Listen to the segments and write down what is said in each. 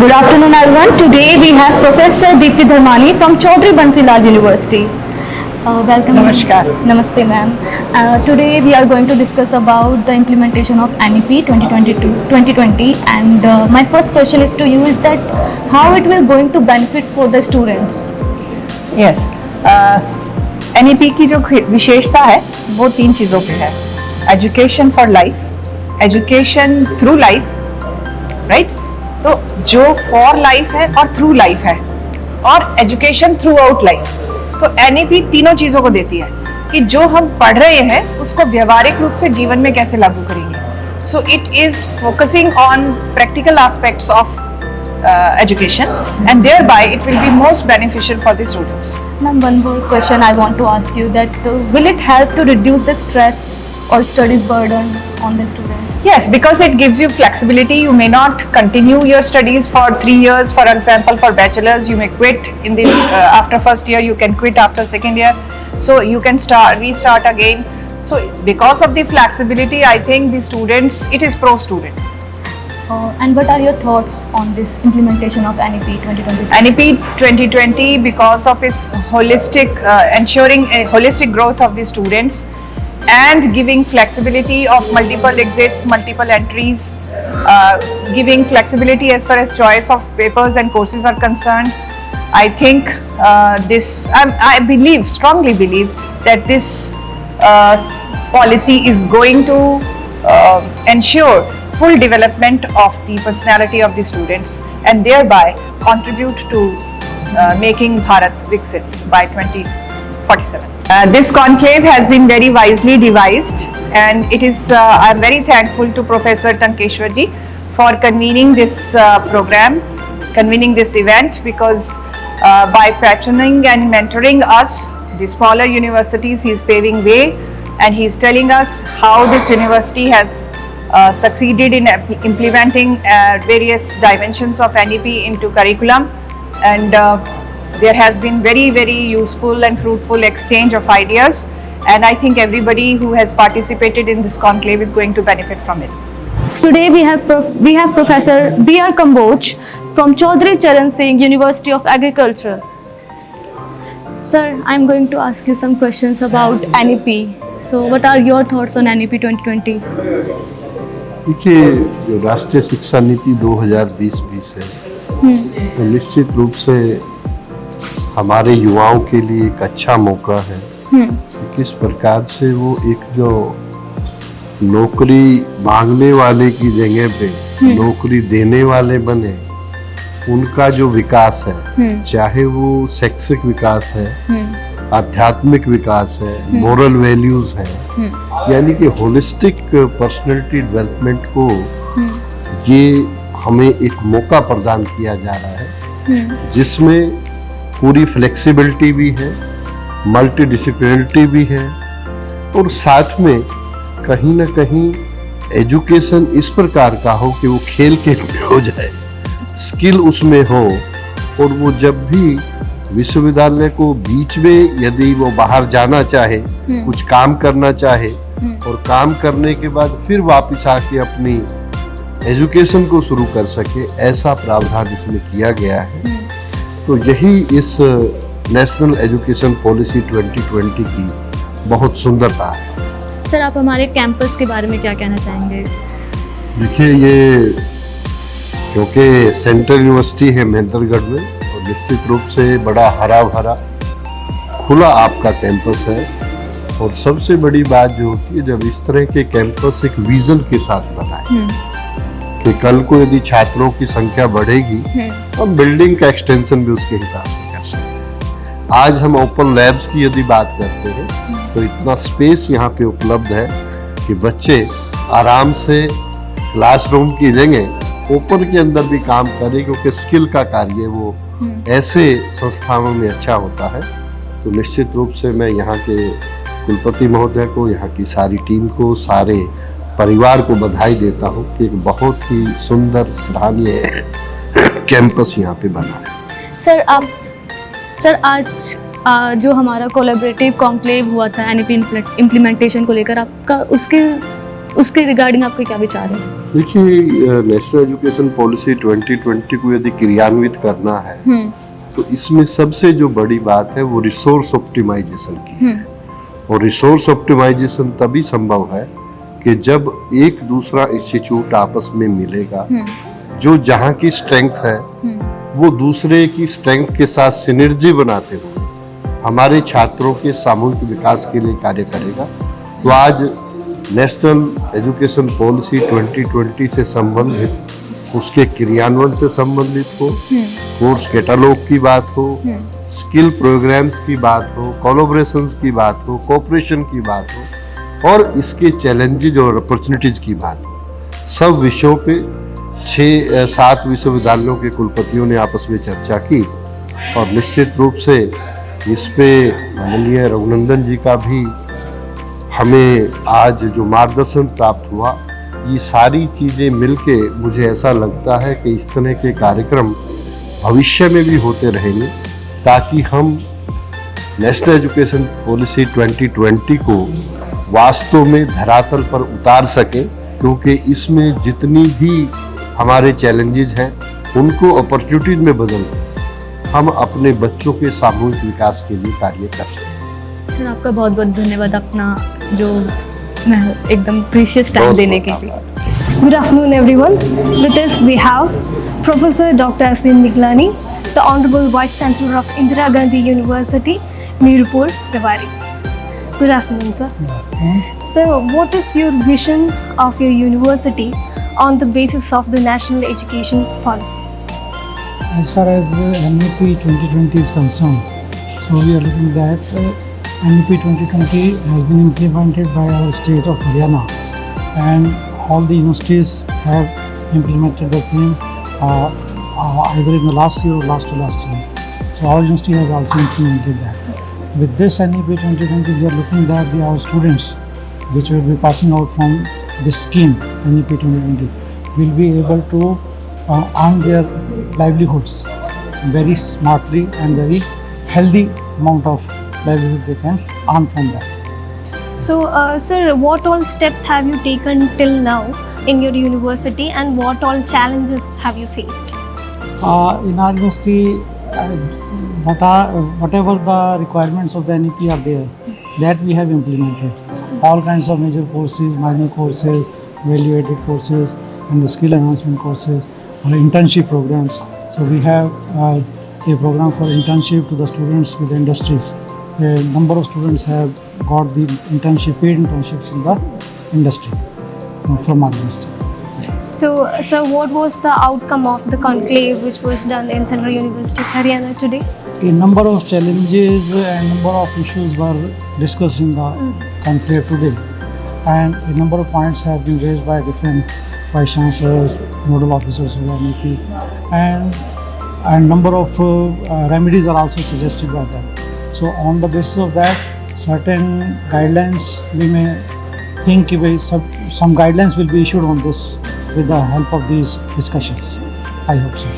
Good afternoon, everyone. Today we have Professor Deepti Dharmani from Chaudhry Bansi Lal University. Welcome. Namaskar. Namaste, ma'am. Today we are going to discuss about the implementation of NEP 2020, and my first question is to you is that how it will going to benefit for the students? Yes, NEP की जो विशेषता है वो 3 चीज़ों पे है. Education for life, education through life, right. तो जो फॉर लाइफ है और थ्रू लाइफ है और एजुकेशन थ्रू आउट लाइफ. तो NEP तीनों चीज़ों को देती है कि जो हम पढ़ रहे हैं उसको व्यवहारिक रूप से जीवन में कैसे लागू करेंगे. So it is focusing on practical aspects of education, and thereby it will be most beneficial for the students. Ma'am, one more question I want to ask you that will it help to reduce the stress or studies burden on the students? Yes, because it gives you flexibility. You may not continue your studies for 3 years. For example, for bachelors, you may quit in the after first year. You can quit after second year. So you can restart again. So because of the flexibility, I think the students, it is pro student. And what are your thoughts on this implementation of NEP 2020? NEP 2020, because of its holistic, ensuring a holistic growth of the students and giving flexibility of multiple exits, multiple entries, giving flexibility as far as choice of papers and courses are concerned. I think I believe, strongly believe that this policy is going to ensure full development of the personality of the students and thereby contribute to making Bharat Viksit by 2047. This conclave has been very wisely devised, and it is I am very thankful to Professor Tankeshwar ji for convening this program, convening this event, because by patroning and mentoring us, the smaller universities, he is paving way and he is telling us how this university has succeeded in implementing various dimensions of NEP into curriculum, and there has been very useful and fruitful exchange of ideas, and I think everybody who has participated in this conclave is going to benefit from it. Today we have Professor B.R. Kamboj from Chaudhry Charan Singh University of Agriculture. Sir, I am going to ask you some questions about NEP. So what are your thoughts on NEP 2020? देखिए, जो राष्ट्रीय शिक्षा नीति 2020 है तो निश्चित रूप से हमारे युवाओं के लिए एक अच्छा मौका है कि किस प्रकार से वो एक जो नौकरी मांगने वाले की जगह पे नौकरी देने वाले बने, उनका जो विकास है, चाहे वो शैक्षिक विकास है, आध्यात्मिक विकास है, मोरल वैल्यूज है, यानी कि होलिस्टिक पर्सनैलिटी डेवलपमेंट को ये हमें एक मौका प्रदान किया जा रहा है, जिसमें पूरी फ्लेक्सिबिलिटी भी है, मल्टीडिसिप्लिनरिटी भी है, और साथ में कहीं ना कहीं एजुकेशन इस प्रकार का हो कि वो खेल के में हो जाए, स्किल उसमें हो, और वो जब भी विश्वविद्यालय को बीच में यदि वो बाहर जाना चाहे, कुछ काम करना चाहे, और काम करने के बाद फिर वापस आके अपनी एजुकेशन को शुरू कर सके, ऐसा प्रावधान इसमें किया गया है. तो यही इस नेशनल एजुकेशन पॉलिसी 2020 की बहुत सुंदरता है. सर, आप हमारे कैंपस के बारे में क्या कहना चाहेंगे? देखिए, ये क्योंकि सेंट्रल यूनिवर्सिटी है महेंद्रगढ़ में, और निश्चित रूप से बड़ा हरा भरा खुला आपका कैंपस है, और सबसे बड़ी बात जो होती है जब इस तरह के कैंपस एक विजन के साथ बनाए कि कल को यदि छात्रों की संख्या बढ़ेगी तो बिल्डिंग का एक्सटेंशन भी उसके हिसाब से कर सकते. आज हम ओपन लैब्स की यदि बात करते हैं तो इतना स्पेस यहाँ पे उपलब्ध है कि बच्चे आराम से क्लासरूम की जगह ओपन के अंदर भी काम करें, क्योंकि स्किल का कार्य वो ऐसे संस्थानों में अच्छा होता है. तो निश्चित रूप से मैं यहाँ के कुलपति महोदय को, यहाँ की सारी टीम को, सारे परिवार को बधाई देता हूँ कि एक बहुत ही सुंदर सराहनीय कैंपस यहाँ पे बना है. सर, आज जो हमारा कोलैबोरेटिव कॉन्क्लेव हुआ था NEP इम्प्लीमेंटेशन को लेकर, आपका उसके रिगार्डिंग आपके क्या विचार है? देखिए, नेशनल एजुकेशन पॉलिसी 2020 को यदि क्रियान्वित करना है तो इसमें सबसे जो बड़ी बात है वो रिसोर्स ऑप्टिमाइजेशन की है। और रिसोर्स ऑप्टिमाइजेशन तभी संभव है कि जब एक दूसरा इंस्टीट्यूट आपस में मिलेगा, जो जहाँ की स्ट्रेंथ है वो दूसरे की स्ट्रेंथ के साथ सिनर्जी बनाते हुए हमारे छात्रों के सामूहिक विकास के लिए कार्य करेगा। तो आज नेशनल एजुकेशन पॉलिसी 2020 से संबंधित, उसके क्रियान्वयन से संबंधित हो, कोर्स कैटलॉग की बात हो, स्किल प्रोग्राम्स की बात हो, कोलैबोरेशंस की बात हो, कोऑपरेशन की बात हो और इसके चैलेंजेज और अपॉर्चुनिटीज की बात हो, सब विषयों पे 6-7 विश्वविद्यालयों के कुलपतियों ने आपस में चर्चा की। और निश्चित रूप से इस पे माननीय रघुनंदन जी का भी हमें आज जो मार्गदर्शन प्राप्त हुआ, ये सारी चीज़ें मिलके मुझे ऐसा लगता है कि इस तरह के कार्यक्रम भविष्य में भी होते रहेंगे, ताकि हम नेशनल एजुकेशन पॉलिसी 2020 को वास्तव में धरातल पर उतार सकें, क्योंकि इसमें जितनी भी हमारे चैलेंजेज हैं उनको अपॉर्चुनिटीज में बदल हम अपने बच्चों के सामूहिक विकास के लिए कार्य कर सकें। सर, आपका बहुत बहुत धन्यवाद अपना जो एकदम प्रीशियस टाइम देने के लिए। Good afternoon, everyone. With us, we have Professor Dr. Asim Niglani, the Honorable Vice Chancellor of Indira Gandhi University, Mirpur, Rewari. Good afternoon, sir. Sir, what is your vision of your university on the basis of the National Education Policy? As far as NEP 2020 is concerned, so we are looking that NEP 2020 has been implemented by our state of Haryana, and all the universities have implemented the same either in the last year or last to last year. So our university has also implemented that. With this NEP 2020, we are looking that our students which will be passing out from this scheme NEP 2020 will be able to earn their livelihoods very smartly and very healthy amount of livelihood they can earn from that. So, sir, what all steps have you taken till now in your university, and what all challenges have you faced? In our university, whatever the requirements of the NEP are there, that we have implemented. All kinds of major courses, minor courses, value-added courses, and the skill enhancement courses, or internship programs. So we have a program for internship to the students with the industries. A number of students have got the internship, paid internships in the industry from our university. So, sir, what was the outcome of the conclave which was done in Central University of Haryana today? A number of challenges and number of issues were discussed in the conclave today, and a number of points have been raised by different vice chancellors, nodal officers of the NEP, and a number of remedies are also suggested by them. So on the basis of that, certain guidelines, we may think some guidelines will be issued on this with the help of these discussions. I hope so.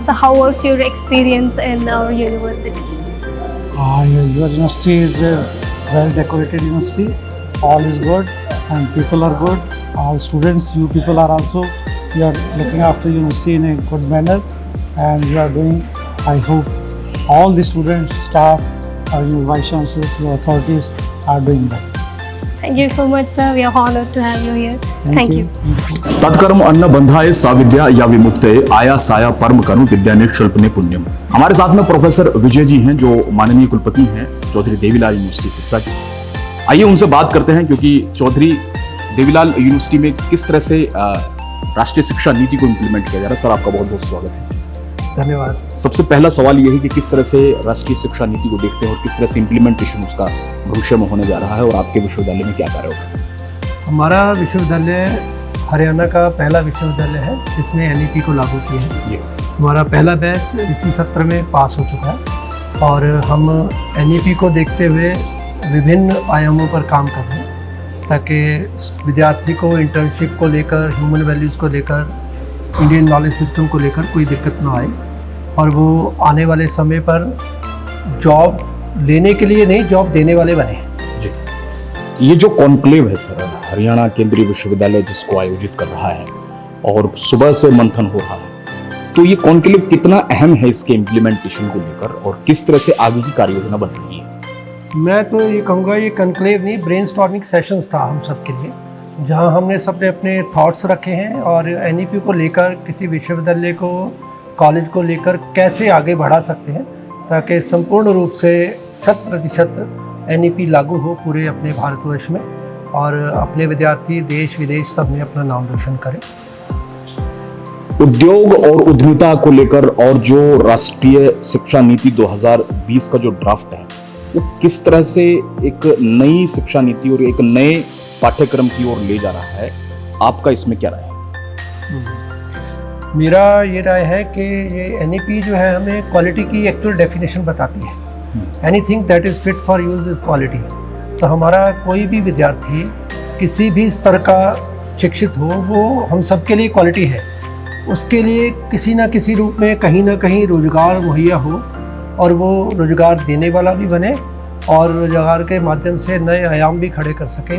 So, how was your experience in our university? Your university is a well decorated university. All is good and people are good. All students, you people are also, you are looking after university in a good manner, and you are doing, I hope, all the students, staff, your vice chancellors, your authorities are doing that. Thank you so much, sir. We are honored to have you here. Thank you. तत्कर्म अन्न बंधाए साविद्या या विमुक्ते आया साया परम करुण विद्या ने शिल्प ने पुण्यम। हमारे साथ में प्रोफेसर विजय जी हैं, जो माननीय कुलपति हैं चौधरी देवीलाल यूनिवर्सिटी सिरसा के। आइए उनसे बात करते हैं, क्योंकि चौधरी देवीलाल यूनिवर्सिटी में किस तरह से राष्ट्रीय शिक्षा नीति को इम्प्लीमेंट किया जा रहा है। सर, आपका बहुत बहुत स्वागत है। धन्यवाद। सबसे पहला सवाल ये है कि किस तरह से राष्ट्रीय शिक्षा नीति को देखते हैं और किस तरह से इम्प्लीमेंटेशन उसका भविष्य में होने जा रहा है, और आपके विश्वविद्यालय में क्या कार्य होगा? हमारा विश्वविद्यालय हरियाणा का पहला विश्वविद्यालय है जिसने एनईपी को लागू किया है। हमारा पहला बैच इसी सत्र में पास हो चुका है, और हम एनईपी को देखते हुए विभिन्न आयामों पर काम कर रहे हैं, ताकि विद्यार्थी को इंटर्नशिप को लेकर, ह्यूमन वैल्यूज़ को लेकर, इंडियन नॉलेज सिस्टम को लेकर कोई दिक्कत ना आए, और वो आने वाले समय पर जॉब लेने के लिए नहीं, जॉब देने वाले बने। ये जो कॉन्क्लेव है सर, हरियाणा केंद्रीय विश्वविद्यालय जिसको आयोजित कर रहा है, और सुबह से मंथन हो रहा है, तो ये कॉन्क्लेव कितना अहम है इसके इम्प्लीमेंटेशन को लेकर और किस तरह से आगे की कार्य योजना बन रही है? मैं तो ये कहूँगा ये कॉन्क्लेव नहीं, ब्रेनस्टॉर्मिंग सेशंस था हम सब के लिए, जहाँ हमने सबने अपने थॉट्स रखे हैं और एनईपी को लेकर किसी विश्वविद्यालय को, कॉलेज को लेकर कैसे आगे बढ़ा सकते हैं ताकि संपूर्ण रूप से 100% एनईपी लागू हो पूरे अपने भारतवर्ष में और अपने विद्यार्थी देश विदेश सब में अपना नाम रोशन करें। उद्योग और उद्यमिता को लेकर और जो राष्ट्रीय शिक्षा नीति 2020 का जो ड्राफ्ट है वो किस तरह से एक नई शिक्षा नीति और एक नए पाठ्यक्रम की ओर ले जा रहा है, आपका इसमें क्या राय है? मेरा ये राय है कि ये एनईपी जो है हमें क्वालिटी की एक्चुअल डेफिनेशन बताती है। Anything that is fit for use is quality. तो हमारा कोई भी विद्यार्थी किसी भी स्तर का शिक्षित हो, वो हम सब के लिए क्वालिटी है। उसके लिए किसी ना किसी रूप में कहीं ना कहीं रोजगार मुहैया हो और वो रोजगार देने वाला भी बने और रोजगार के माध्यम से नए आयाम भी खड़े कर सके।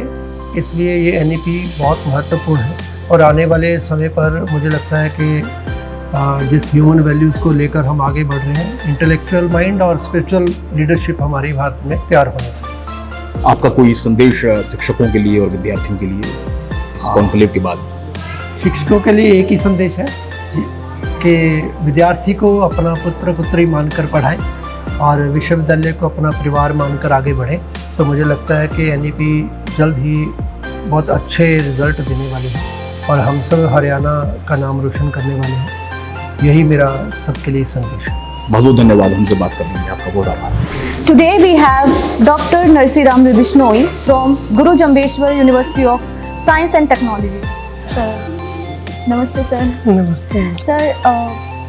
इसलिए ये एनईपी बहुत महत्वपूर्ण है और आने वाले समय पर मुझे लगता है कि जिस ह्यूमन वैल्यूज़ को लेकर हम आगे बढ़ रहे हैं, इंटेलेक्चुअल माइंड और स्पिरिचुअल लीडरशिप हमारे भारत में तैयार होने है। आपका कोई संदेश शिक्षकों के लिए और विद्यार्थियों के लिए इस कॉन्क्लेव के बाद? शिक्षकों के लिए एक ही संदेश है कि विद्यार्थी को अपना पुत्र पुत्री मानकर पढ़ाएं और विश्वविद्यालय को अपना परिवार मानकर आगे बढ़ें। तो मुझे लगता है कि एनईपी जल्द ही बहुत अच्छे रिजल्ट देने वाली है और हम सब हरियाणा का नाम रोशन करने वाले हैं। यही मेरा सबके लिए संदेश है। बहुत बहुत धन्यवाद हमसे बात करने के लिए, आपका बहुत आभार। Today we have Dr. Narsiram Bishnoi from Guru Jambeshwar University of Science and Technology. Sir, नमस्ते सर। नमस्ते। सर,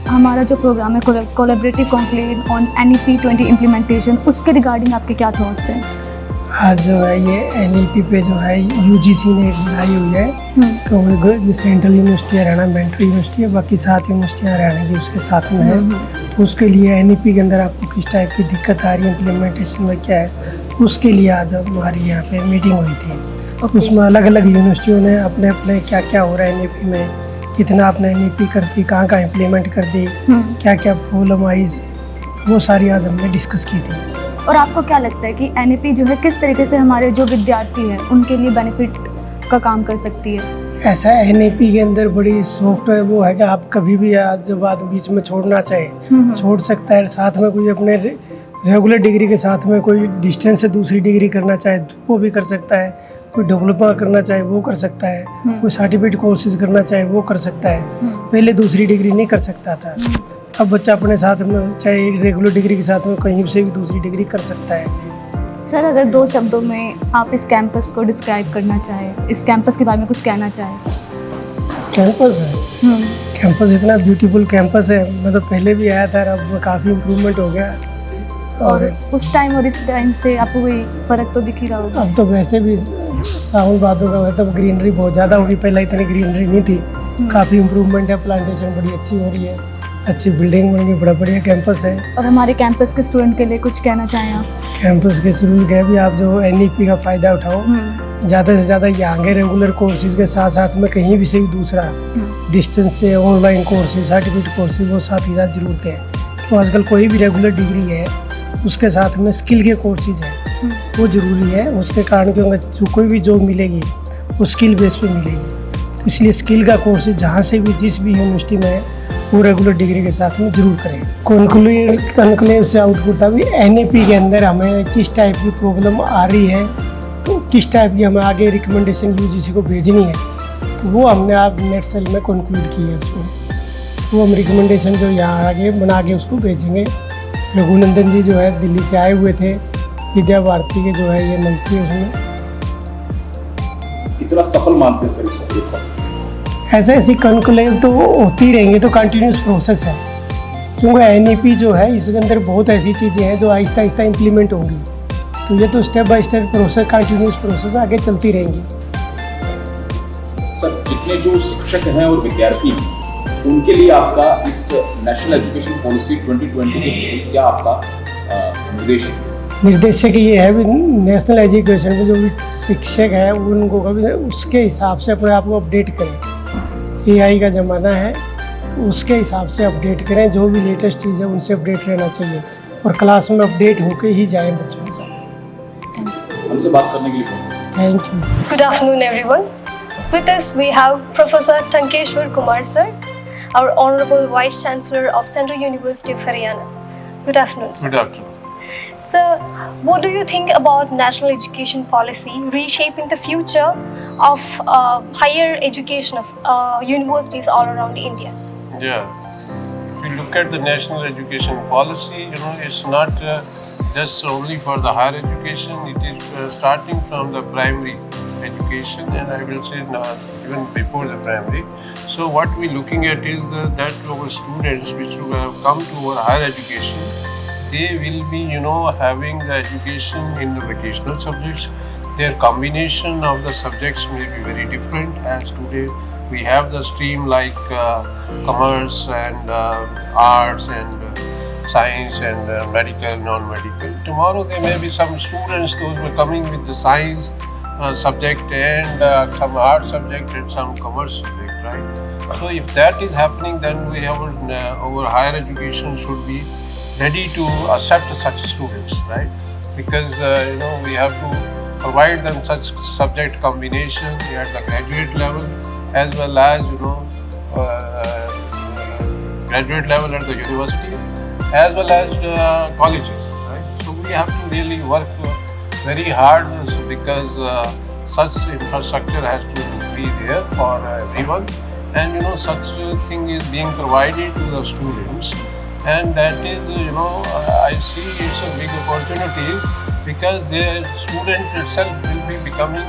हमारा जो प्रोग्राम है collaborative conclave on NEP 20 implementation, उसके रिगार्डिंग आपके क्या थॉट्स हैं? आज जो है ये एनईपी पे जो है यूजीसी ने एक बनाई हुई है, तो वो central university Haryana, mental university है, बाकी 7 यूनिवर्सिटियाँ हरियाणा की उसके साथ में है। तो उसके लिए एनईपी के अंदर आपको किस टाइप की दिक्कत आ रही है, इम्प्लीमेंटेशन में क्या है, उसके लिए आज हमारी यहाँ पे मीटिंग हुई थी। उसमें अलग अलग यूनिवर्सिटियों ने अपने अपने क्या क्या हो रहा है एनईपी में, कितना आपने एनईपी कर दी, कहाँ कहाँ इम्प्लीमेंट कर दी, क्या क्या प्रॉब्लम आई, वो सारी आज हमने डिस्कस की थी। और आपको क्या लगता है कि NEP जो है किस तरीके से हमारे जो विद्यार्थी हैं उनके लिए बेनिफिट का काम कर सकती है? ऐसा एनईपी के अंदर बड़ी सॉफ्टवेयर वो है कि आप कभी भी जब आप बीच में छोड़ना चाहे छोड़ सकता है। साथ में कोई अपने रेगुलर डिग्री के साथ में कोई डिस्टेंस से दूसरी डिग्री करना चाहे वो भी कर सकता है, कोई डिप्लोमा करना चाहे वो कर सकता है, कोई सर्टिफिकेट कोर्सेज करना चाहे वो कर सकता है। पहले दूसरी डिग्री नहीं कर सकता था, अब बच्चा अपने साथ में चाहे एक रेगुलर डिग्री के साथ में कहीं से भी दूसरी डिग्री कर सकता है। सर, अगर 2 शब्दों में आप इस कैंपस को डिस्क्राइब करना चाहें, इस कैंपस के बारे में कुछ कहना चाहें? कैंपस है, कैंपस इतना ब्यूटीफुल कैंपस है। मैं तो पहले भी आया था, अब काफ़ी इम्प्रूवमेंट हो गया। और उस टाइम और इस टाइम से आपको कोई फ़र्क तो दिख ही रहा होगा? अब तो वैसे भी सावन भादों का मतलब ग्रीनरी बहुत ज़्यादा होगी, पहले इतनी ग्रीनरी नहीं थी। काफ़ी इम्प्रूवमेंट है, प्लांटेशन बड़ी अच्छी हो रही है, अच्छी बिल्डिंग बन गई, बड़ा बढ़िया कैंपस है। और हमारे कैंपस के स्टूडेंट के लिए कुछ कहना चाहें आप? कैंपस के स्टूडेंट के भी आप जो एनईपी का फ़ायदा उठाओ, ज़्यादा से ज़्यादा यहाँ के रेगुलर कोर्सेज के साथ साथ में कहीं भी से भी दूसरा डिस्टेंस से ऑनलाइन कोर्सेज, सर्टिफिकेट कोर्सेज वो साथ ही साथ जरूर करें। तो आजकल कोई भी रेगुलर डिग्री है उसके साथ में स्किल के कोर्सेज हैं वो ज़रूरी है। उसके कारण क्योंकि जो कोई भी जॉब मिलेगी वो स्किल बेस पे मिलेगी, तो इसलिए स्किल का कोर्स जहाँ से भी जिस भी यूनिवर्सिटी में है वो रेगुलर डिग्री के साथ में जरूर करें। कॉन्क्लेव से आउटपुट अभी एनईपी के अंदर हमें किस टाइप की प्रॉब्लम आ रही है, तो किस टाइप की हमें आगे रिकमेंडेशन यूजीसी को भेजनी है, तो वो हमने आप नेट सेल में कंक्लूड की है। उसको वो हम रिकमेंडेशन जो यहाँ आगे बना के उसको भेजेंगे। रघुनंदन जी जो है दिल्ली से आए हुए थे, विद्या भारती के जो है ये मंत्री, उसमें कितना सफल मानते हैं सर इसको? ऐसे कॉन्क्लेव तो होती रहेंगे, तो कंटिन्यूस प्रोसेस है, क्योंकि एनईपी जो है इसके अंदर बहुत ऐसी चीज़ें हैं जो आहिस्ता आहिस्ता इम्प्लीमेंट होंगी, तो ये तो step by step process, continuous process आगे चलती रहेंगी। सर, जितने जो शिक्षक हैं और विद्यार्थी हैं उनके लिए आपका इस नेशनल एजुकेशन पॉलिसी 2020 के लिए क्या आपका निर्देश है? निर्देशक ये है भी नेशनल एजुकेशन में जो भी शिक्षक है उनको कभी उसके हिसाब से अपने आप को अपडेट करें। AI का ज़माना है, तो उसके हिसाब से अपडेट करें, जो भी लेटेस्ट चीज़ है उनसे अपडेट रहना चाहिए और क्लास में अपडेट होके ही जाएं बच्चों के साथ। हमसे बात करने के लिए thank you. Good afternoon, everyone. With us, we have Professor Tankeshwar Kumar sir, our Honorable Vice Chancellor of Central University of Haryana. Good afternoon, sir. Good afternoon. Sir, what do you think about national education policy reshaping the future of higher education of universities all around India? Yeah. If you look at the national education policy, it's not just only for the higher education. It is starting from the primary education, and I will say even before the primary. So what we're looking at is that our students which have come to our higher education, they will be, having the education in the vocational subjects. Their combination of the subjects may be very different, as today we have the stream like commerce and arts and science and medical, non-medical. Tomorrow there may be some students those who are coming with the science subject and some art subject and some commerce subject, right? So if that is happening, then we have our higher education should be ready to accept such students, right? Because we have to provide them such subject combination at the graduate level as well as graduate level at the universities as well as colleges, right? So we have to really work very hard because such infrastructure has to be there for everyone, and such thing is being provided to the students. And that is, I see it's a big opportunity because the student itself will be becoming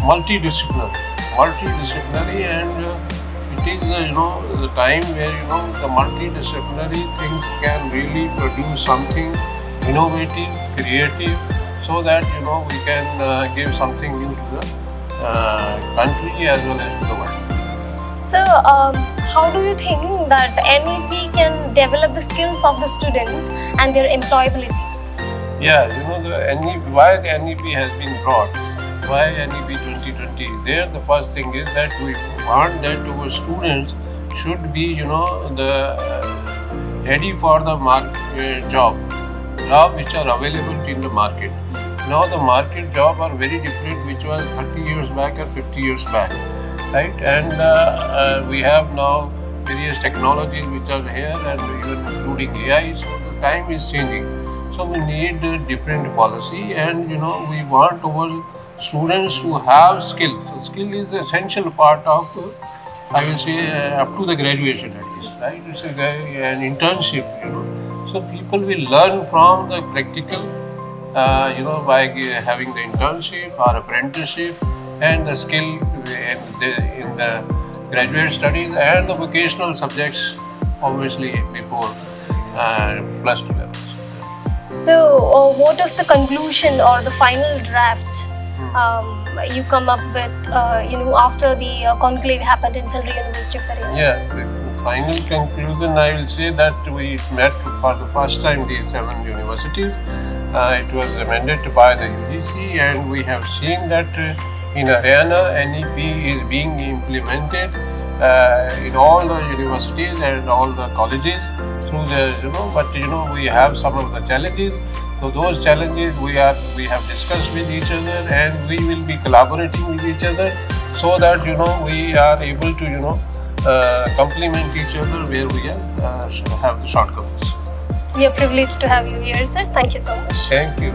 multidisciplinary, and it is, the time where, the multidisciplinary things can really produce something innovative, creative, so that, we can give something new to the country as well as to the world. So, how do you think that NEP can develop the skills of the students and their employability? Yeah, the NEP, why the NEP has been brought, why NEP 2020 is there. The first thing is that we want that our students should be, ready for the job which are available in the market. Now the market job are very different, which was 30 years back or 50 years back. Right, and we have now various technologies which are here, and even including AI. So the time is changing. So we need a different policy, and we want our students to have skill. So skill is the essential part of, I will say, up to the graduation at least. Right, it's an internship. So people will learn from the practical, by having the internship or apprenticeship. And the skill in the graduate studies and the vocational subjects, obviously before plus 2 levels. So, what is the conclusion or the final draft you come up with, after the conclave happened in Central University of Haryana? Yeah, the final conclusion, I will say that we met for the first time these 7 universities. It was amended by the UGC, and we have seen that in Haryana, NEP is being implemented in all the universities and all the colleges through the, but we have some of the challenges. So those challenges we have discussed with each other, and we will be collaborating with each other so that we are able to complement each other where we have the shortcomings. We are privileged to have you here, sir. Thank you so much. Thank you.